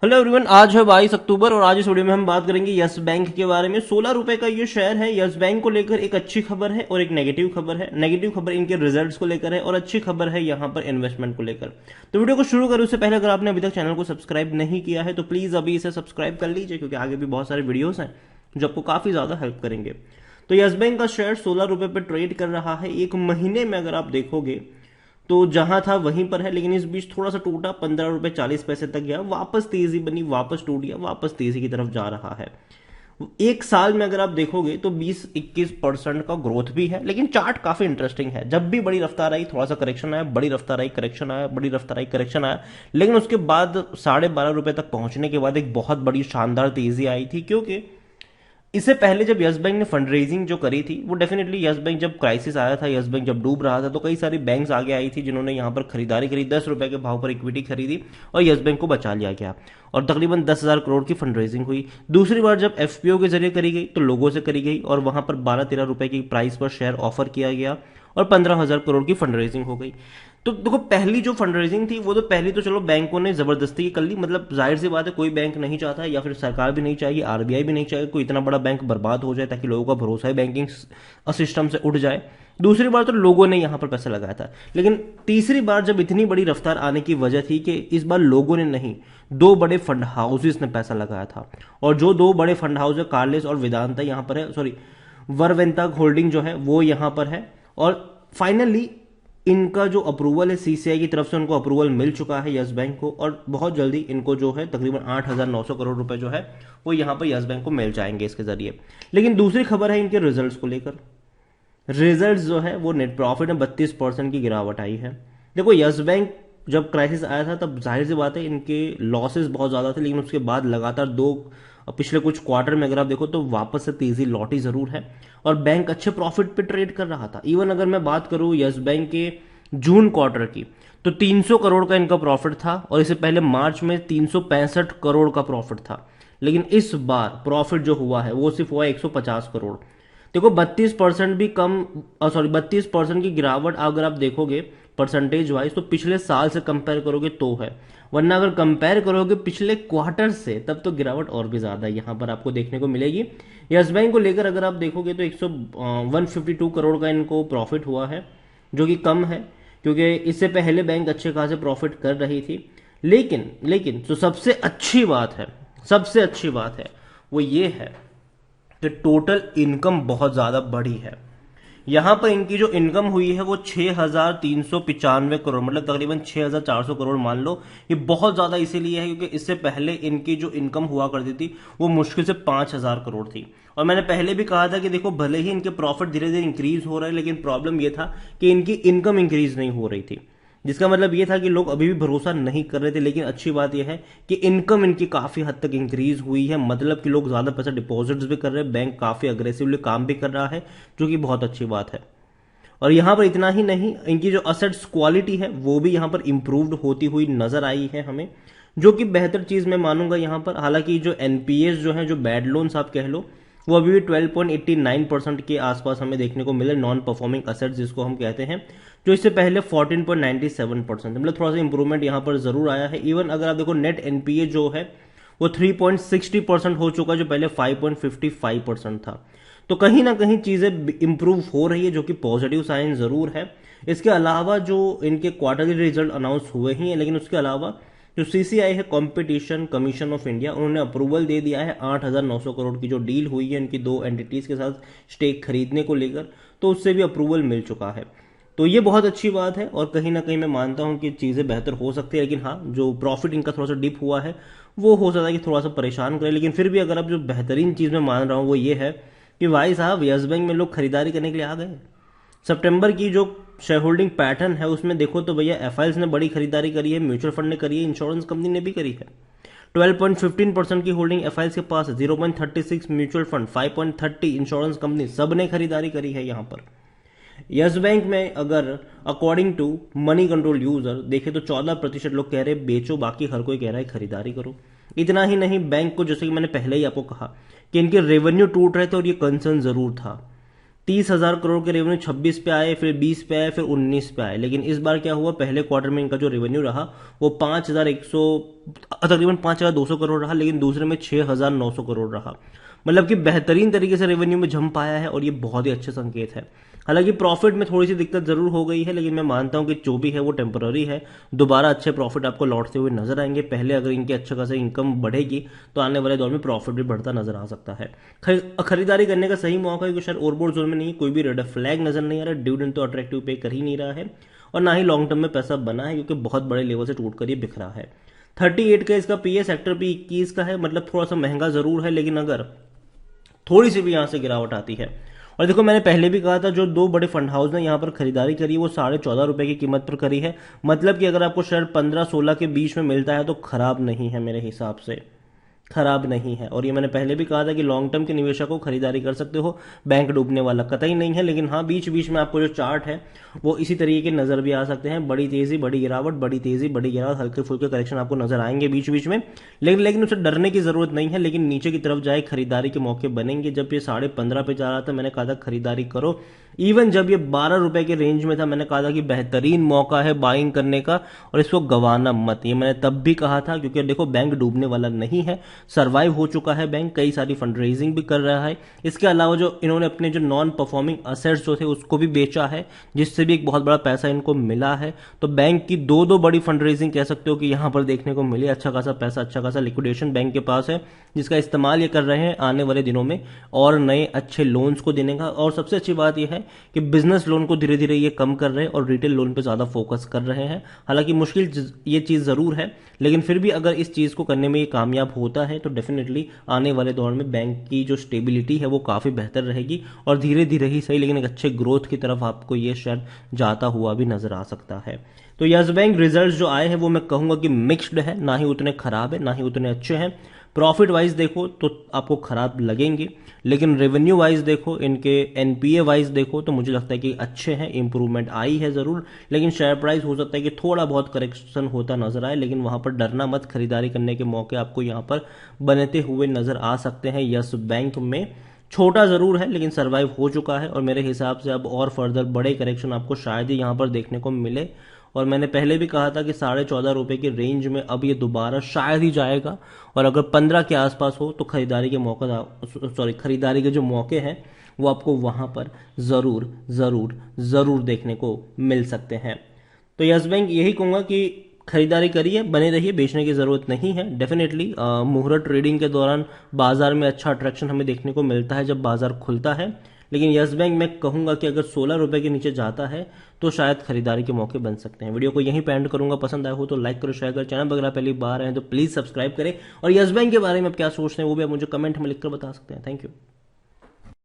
Hello everyone, आज है 22 अक्टूबर और आज इस वीडियो में हम बात करेंगे यस बैंक के बारे में। 16 रुपए का ये शेयर है। यस बैंक को लेकर एक अच्छी खबर है और एक नेगेटिव खबर है। नेगेटिव खबर इनके रिजल्ट्स को लेकर है और अच्छी खबर है यहाँ पर इन्वेस्टमेंट को लेकर। तो वीडियो को शुरू करें उससे पहले अगर आपने अभी तक चैनल को सब्सक्राइब नहीं किया है तो प्लीज अभी इसे सब्सक्राइब कर लीजिए, क्योंकि आगे भी बहुत सारे वीडियोस हैं जो आपको काफी ज्यादा हेल्प करेंगे। तो यस बैंक का शेयर 16 रुपए पर ट्रेड कर रहा है। एक महीने में अगर आप देखोगे तो जहां था वहीं पर है, लेकिन इस बीच थोड़ा सा टूटा, 15 रुपए 40 पैसे तक गया, वापस तेजी बनी, वापस टूट गया, वापस तेजी की तरफ जा रहा है। एक साल में अगर आप देखोगे तो 20-21% का ग्रोथ भी है। लेकिन चार्ट काफी इंटरेस्टिंग है। जब भी बड़ी रफ्तार आई थोड़ा सा करेक्शन आया, बड़ी रफ्तार आई करेक्शन आया, बड़ी रफ्तार आई करेक्शन आया, लेकिन उसके बाद 12.5 रुपए तक पहुंचने के बाद एक बहुत बड़ी शानदार तेजी आई थी। क्योंकि इससे पहले जब यस बैंक ने फंड रेजिंग जो करी थी, वो डेफिनेटली यस बैंक जब क्राइसिस आया था, यस बैंक जब डूब रहा था, तो कई सारी बैंक्स आगे आई थी जिन्होंने यहां पर खरीदारी करी, 10 रुपए के भाव पर इक्विटी खरीदी और यस बैंक को बचा लिया गया और तकरीबन 10,000 करोड़ की फंड रेजिंग हुई। दूसरी बार जब एफपीओ के जरिए करी गई तो लोगों से करी गई और वहां पर 12-13 रुपए की प्राइस पर शेयर ऑफर किया गया और 15,000 करोड़ की फंड रेजिंग हो गई। तो देखो, पहली जो फंड रेजिंग थी वो तो पहली तो चलो बैंकों ने जबरदस्ती कर ली। मतलब जाहिर सी बात है, कोई बैंक नहीं चाहता है या फिर सरकार भी नहीं चाहिए, आरबीआई भी नहीं चाहिए कोई इतना बड़ा बैंक बर्बाद हो जाए, ताकि लोगों का भरोसा ही बैंकिंग सिस्टम से उठ जाए। दूसरी बार तो लोगों ने यहां पर पैसा लगाया था। लेकिन तीसरी बार जब इतनी बड़ी रफ्तार आने की वजह थी कि इस बार लोगों ने नहीं, दो बड़े फंड हाउसेस ने पैसा लगाया था। और जो दो बड़े फंड हाउस है, कार्लेस और वेदांता यहां पर है, सॉरी वरवेंता होल्डिंग जो है वो यहां पर है। और फाइनली इनका जो अप्रूवल है सीसीआई की तरफ से, उनको अप्रूवल मिल चुका है यस बैंक को, और बहुत जल्दी इनको जो है तकरीबन 8,900 करोड़ रुपए जो है वो यहां पर यस बैंक को मिल जाएंगे इसके जरिए। लेकिन दूसरी खबर है इनके रिजल्ट्स को लेकर। रिजल्ट्स जो है वो नेट प्रॉफिट में 32% की गिरावट आई है। देखो, यस बैंक जब क्राइसिस आया था तब जाहिर सी बात है इनके लॉसेस बहुत ज्यादा थे, लेकिन उसके बाद लगातार पिछले कुछ क्वार्टर में अगर आप देखो तो वापस से तेजी लौटी जरूर है और बैंक अच्छे प्रॉफिट पे ट्रेड कर रहा था। इवन अगर मैं बात करूं यस बैंक के जून क्वार्टर की, तो 300 करोड़ का इनका प्रॉफिट था और इससे पहले मार्च में 365 करोड़ का प्रॉफिट था। लेकिन इस बार प्रॉफिट जो हुआ है वो सिर्फ हुआ 150 करोड़। देखो, 32% भी कम, सॉरी 32% की गिरावट अगर आप देखोगे परसेंटेज वाइज तो पिछले साल से कंपेयर करोगे तो है, वरना अगर कंपेयर करोगे पिछले क्वार्टर से तब तो गिरावट और भी ज्यादा यहां पर आपको देखने को मिलेगी। यस बैंक को लेकर अगर आप देखोगे तो 152 करोड़ का इनको प्रॉफिट हुआ है, जो कि कम है क्योंकि इससे पहले बैंक अच्छे खासे प्रॉफिट कर रही थी। लेकिन तो सबसे अच्छी बात है, सबसे अच्छी बात है वो ये है कि टोटल इनकम बहुत ज्यादा बढ़ी है। यहां पर इनकी जो इनकम हुई है वो 6,395 करोड़, मतलब तकरीबन 6,400 करोड़ मान लो। ये बहुत ज्यादा इसीलिए है क्योंकि इससे पहले इनकी जो इनकम हुआ करती थी वो मुश्किल से 5,000 करोड़ थी। और मैंने पहले भी कहा था कि देखो, भले ही इनके प्रॉफिट धीरे धीरे इंक्रीज हो रहे हैं, लेकिन प्रॉब्लम ये था कि इनकी इनकम इंक्रीज नहीं हो रही थी, जिसका मतलब ये था कि लोग अभी भी भरोसा नहीं कर रहे थे। लेकिन अच्छी बात यह है कि इनकम इनकी काफी हद तक इंक्रीज हुई है, मतलब कि लोग ज्यादा पैसा डिपॉजिट्स भी कर रहे हैं, बैंक काफी अग्रेसिवली काम भी कर रहा है, जो कि बहुत अच्छी बात है। और यहां पर इतना ही नहीं, इनकी जो असेट्स क्वालिटी है वो भी यहां पर इंप्रूव्ड होती हुई नजर आई है हमें, जो कि बेहतर चीज मैं मानूंगा यहां पर। हालांकि जो एनपीएस जो है, जो बैड लोन्स आप कह लो, वो अभी भी 12.89% के आसपास हमें देखने को मिले, नॉन परफॉर्मिंग असेट्स जिसको हम कहते हैं, जो इससे पहले 14.97%, मतलब थोड़ा सा इंप्रूवमेंट यहां पर जरूर आया है। इवन अगर आप देखो नेट एनपीए जो है वो 3.60% हो चुका है, जो पहले 5.55% था। तो कहीं ना कहीं चीजें इंप्रूव हो रही है, जो कि पॉजिटिव साइन जरूर है। इसके अलावा जो इनके क्वार्टरली रिजल्ट अनाउंस हुए ही हैं, लेकिन उसके अलावा जो सीसीआई है, कंपटीशन कमीशन ऑफ इंडिया, उन्होंने अप्रूवल दे दिया है 8,900 करोड़ की जो डील हुई है इनकी दो एंटिटीज के साथ स्टेक खरीदने को लेकर, तो उससे भी अप्रूवल मिल चुका है। तो ये बहुत अच्छी बात है और कहीं ना कहीं मैं मानता हूं कि चीजें बेहतर हो सकती है। लेकिन हाँ, जो प्रॉफिट इनका थोड़ा सा डिप हुआ है वो हो सकता है कि थोड़ा सा परेशान करे। लेकिन फिर भी अगर आप जो बेहतरीन चीज मैं मान रहा हूं वो ये है कि भाई साहब, यस बैंक में लोग खरीदारी करने के लिए आ गए। सितंबर की जो शेयर होल्डिंग पैटर्न है उसमें देखो तो भैया एफआईएल्स ने बड़ी खरीदारी करी है, म्यूचुअल फंड ने करी है, इंश्योरेंस कंपनी ने भी करी है। 12.15% की होल्डिंग एफआईएल्स के पास है, 0.36 म्यूचुअल फंड, 5.30 इंश्योरेंस कंपनी, सब ने खरीदारी करी है यहां पर। यस बैंक में अगर according to Moneycontrol user देखे तो 14% लोग कह रहे बेचो, बाकी हर कोई कह रहा है खरीदारी करो। इतना ही नहीं, बैंक को जैसे कि मैंने पहले ही आपको कहा कि इनके रेवेन्यू टूट रहे थे और ये कंसर्न जरूर था। 30,000 करोड़ के रेवेन्यू 26 पे आए, फिर 20 पे आए, फिर 19 पे आए। लेकिन इस बार क्या हुआ, पहले क्वार्टर में इनका जो रेवेन्यू रहा वो 5,100 तकरीबन 5,200 करोड़ रहा, लेकिन दूसरे में 6,900 करोड़ रहा। मतलब कि बेहतरीन तरीके से रेवेन्यू में जंप आया है और ये बहुत ही अच्छे संकेत है। हालांकि प्रॉफिट में थोड़ी सी दिक्कत जरूर हो गई है, लेकिन मैं मानता हूं कि जो भी है वो टेम्पररी है। दोबारा अच्छे प्रॉफिट आपको लौटते हुए नजर आएंगे। पहले अगर इनकी अच्छा खासा इनकम बढ़ेगी तो आने वाले दौर में प्रॉफिट भी बढ़ता नजर आ सकता है। खरीदारी करने का सही मौका है, क्योंकि शायद ओवरबोर्ड जोन में नहीं है, कोई भी रेड फ्लैग नजर नहीं आ रहा, डिविडेंड तो अट्रैक्टिव पे कर ही नहीं रहा है, और ना ही लॉन्ग टर्म में पैसा बना है, क्योंकि बहुत बड़े लेवल से टूट कर ये बिखरा है। 38 का इसका पी है, सेक्टर पी 21 का है, मतलब थोड़ा सा महंगा जरूर है, लेकिन अगर थोड़ी सी भी यहां से गिरावट आती है, और देखो मैंने पहले भी कहा था जो दो बड़े फंड हाउस ने यहां पर खरीदारी करी है वो 14.5 रुपए की कीमत पर करी है। मतलब कि अगर आपको शेयर 15-16 के बीच में मिलता है तो खराब नहीं है, मेरे हिसाब से खराब नहीं है। और ये मैंने पहले भी कहा था कि लॉन्ग टर्म के निवेशकों खरीदारी कर सकते हो, बैंक डूबने वाला कतई नहीं है। लेकिन हाँ, बीच बीच में आपको जो चार्ट है वो इसी तरीके के नजर भी आ सकते हैं, बड़ी तेजी बड़ी गिरावट, बड़ी तेजी बड़ी गिरावट, हल्के फुल्के करेक्शन आपको नजर आएंगे बीच बीच में। लेकिन उसे डरने की जरूरत नहीं है। लेकिन नीचे की तरफ जाए खरीदारी के मौके बनेंगे। जब ये 15.5 पे जा रहा था मैंने कहा था खरीदारी करो। इवन जब ये 12 रुपए के रेंज में था मैंने कहा था कि बेहतरीन मौका है बाइंग करने का और इसको गंवाना मत। ये मैंने तब भी कहा था, क्योंकि देखो बैंक डूबने वाला नहीं है, सर्वाइव हो चुका है बैंक, कई सारी फंड रेजिंग भी कर रहा है। इसके अलावा जो इन्होंने अपने जो नॉन परफॉर्मिंग असेट्स जो थे उसको भी बेचा है, जिससे भी एक बहुत बड़ा पैसा इनको मिला है। तो बैंक की दो बड़ी फंड रेजिंग कह सकते हो कि यहां पर देखने को मिली। अच्छा खासा पैसा, अच्छा खासा लिक्विडेशन बैंक के पास है, जिसका इस्तेमाल ये कर रहे हैं आने वाले दिनों में और नए अच्छे लोन्स को देने का। और सबसे अच्छी बात यह है कि बिजनेस लोन को धीरे धीरे ये कम कर रहे हैं और रिटेल लोन पे ज्यादा फोकस कर रहे हैं। हालांकि मुश्किल ये चीज जरूर है, लेकिन फिर भी अगर इस चीज को करने में ये कामयाब होता है तो डेफिनेटली आने वाले दौर में बैंक की जो स्टेबिलिटी है वो काफी बेहतर रहेगी और धीरे धीरे ही सही लेकिन एक अच्छे ग्रोथ की तरफ आपको ये शेयर जाता हुआ भी नजर आ सकता है। तो यस बैंक रिजल्ट्स जो आए हैं वो मैं कहूंगा कि मिक्स्ड है, ना ही उतने खराब है ना ही उतने अच्छे हैं। प्रॉफिट वाइज देखो तो आपको खराब लगेंगे, लेकिन रेवेन्यू वाइज देखो, इनके एनपीए वाइज देखो तो मुझे लगता है कि अच्छे हैं, इंप्रूवमेंट आई है जरूर। लेकिन शेयर प्राइस हो सकता है कि थोड़ा बहुत करेक्शन होता नजर आए, लेकिन वहां पर डरना मत, खरीदारी करने के मौके आपको यहां पर बनते हुए नजर आ सकते हैं। यस बैंक में छोटा जरूर है लेकिन सर्वाइव हो चुका है और मेरे हिसाब से अब और फर्दर बड़े करेक्शन आपको शायद ही यहां पर देखने को मिले। और मैंने पहले भी कहा था कि 14.5 रुपए की रेंज में अब ये दोबारा शायद ही जाएगा, और अगर 15 के आसपास हो तो खरीदारी के खरीदारी के जो मौके हैं वो आपको वहां पर जरूर जरूर जरूर देखने को मिल सकते हैं। तो यस बैंक यही कहूंगा कि खरीदारी करिए, बने रहिए, बेचने की जरूरत नहीं है। डेफिनेटली मुहूर्त ट्रेडिंग के दौरान बाजार में अच्छा अट्रैक्शन हमें देखने को मिलता है जब बाजार खुलता है। लेकिन यस बैंक मैं कहूंगा कि अगर 16 रुपए के नीचे जाता है तो शायद खरीदारी के मौके बन सकते हैं। वीडियो को यहीं पे एंड करूंगा, पसंद आया हो तो लाइक करो, शेयर करो, चैनल पर अगर पहली बार आए तो प्लीज सब्सक्राइब करें। और यस बैंक के बारे में आप क्या सोचते हैं वो भी आप मुझे कमेंट में लिखकर बता सकते हैं। Thank you.